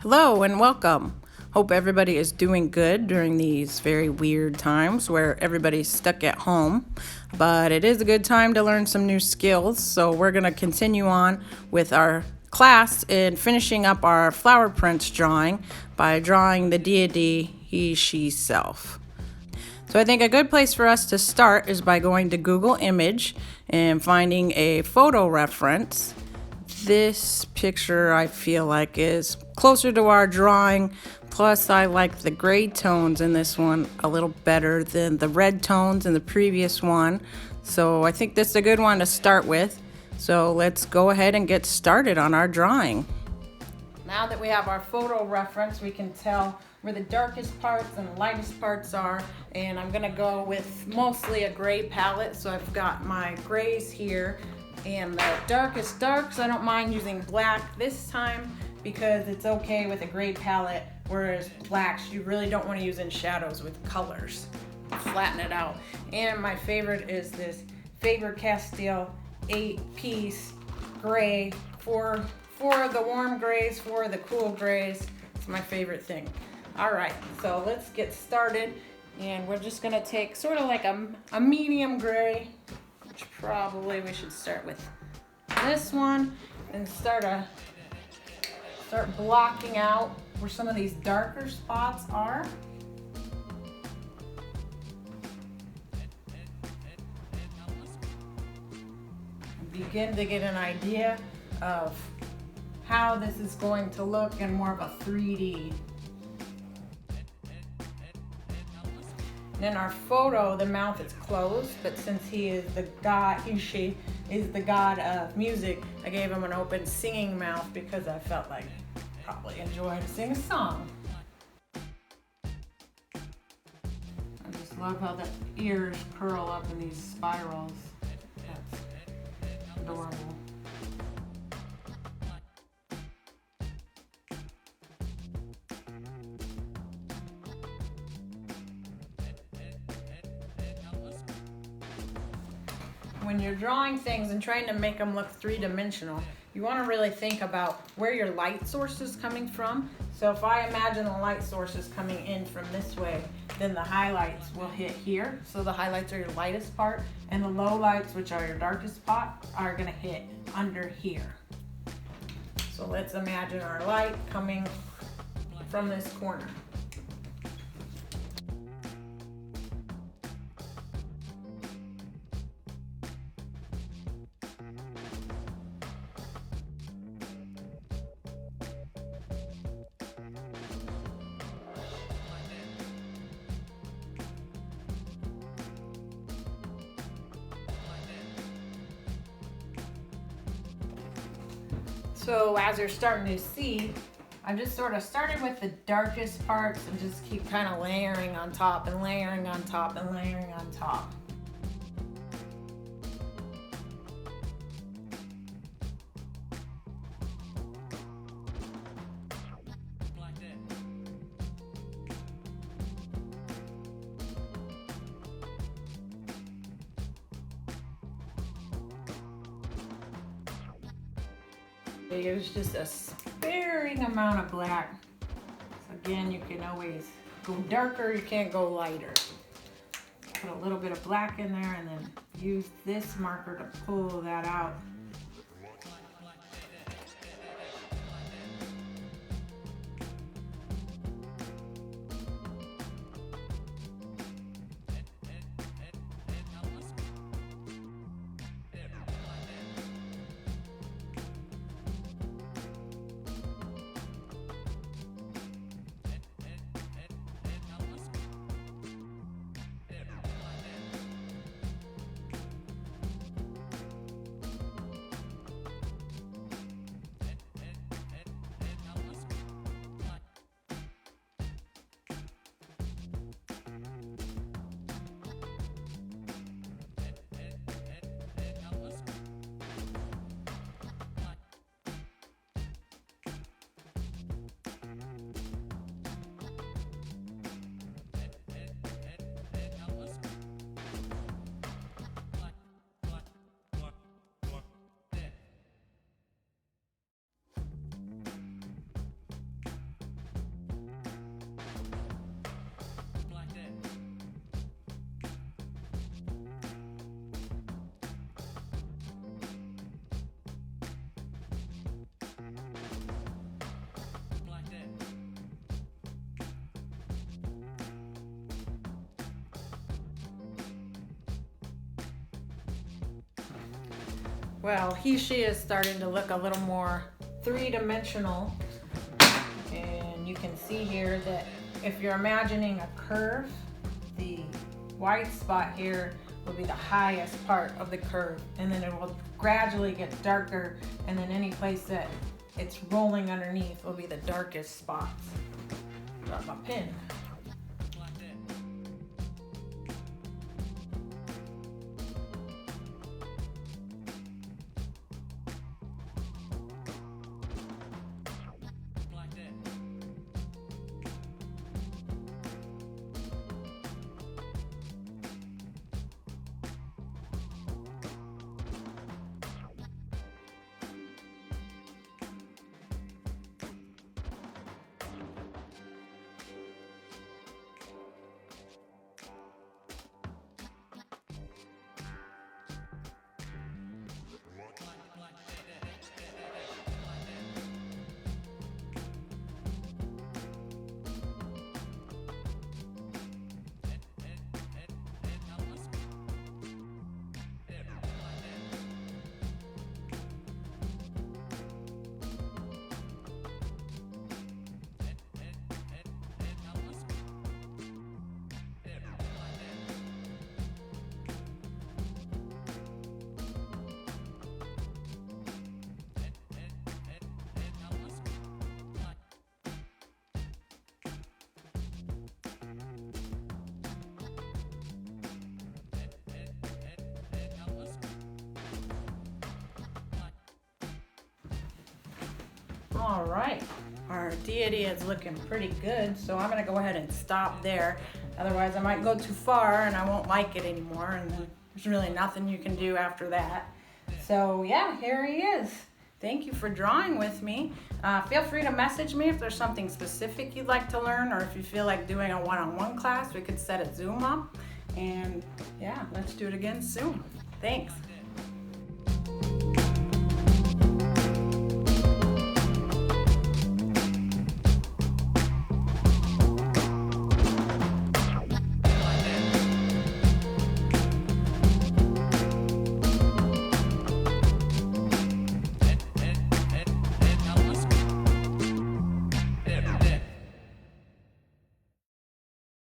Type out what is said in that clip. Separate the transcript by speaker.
Speaker 1: Hello and welcome. Hope everybody is doing good during these very weird times where everybody's stuck at home. But it is a good time to learn some new skills. So we're going to continue on with our class in finishing up our flower prints drawing by drawing the deity he, she, self. So I think a good place for us to start is by going to Google Image and finding a photo reference. This picture I feel like is closer to our drawing, plus I like the gray tones in this one a little better than the red tones in the previous one. So I think this is a good one to start with. So let's go ahead and get started on our drawing. Now that we have our photo reference, we can tell where the darkest parts and lightest parts are, and I'm gonna go with mostly a gray palette. So I've got my grays here and the darkest darks. I don't mind using black this time because it's okay with a gray palette, whereas blacks you really don't want to use in shadows with colors. Flatten it out. And my favorite is this Faber-Castell 8-piece gray, four of the warm grays, 4 of the cool grays. It's my favorite thing. All right, so let's get started, and we're just gonna take sort of like a medium gray, which probably we should start with this one, and start blocking out where some of these darker spots are. Begin to get an idea of how this is going to look in more of a 3D. In our photo, the mouth is closed, but since he is the god, she is the god of music, I gave him an open singing mouth because I felt like he'd probably enjoy to sing a song. I just love how the ears curl up in these spirals. That's adorable. When you're drawing things and trying to make them look three-dimensional, you want to really think about where your light source is coming from. So if I imagine the light source is coming in from this way, then the highlights will hit here. So the highlights are your lightest part, and the low lights, which are your darkest spot, are going to hit under here. So let's imagine our light coming from this corner. So as you're starting to see, I just sort of started with the darkest parts and just keep kind of layering on top and layering on top and layering on top. Use just a sparing amount of black. So again, you can always go darker, you can't go lighter. Put a little bit of black in there and then use this marker to pull that out. Well, she is starting to look a little more three-dimensional. And you can see here that if you're imagining a curve, the white spot here will be the highest part of the curve, and then it will gradually get darker, and then any place that it's rolling underneath will be the darkest spots. Drop my pin. All right, our deity is looking pretty good, so I'm gonna go ahead and stop there. Otherwise I might go too far and I won't like it anymore, and then there's really nothing you can do after that. So yeah, here he is. Thank you for drawing with me. Feel free to message me if there's something specific you'd like to learn, or if you feel like doing a one-on-one class, we could set a Zoom up. And yeah, let's do it again soon. Thanks.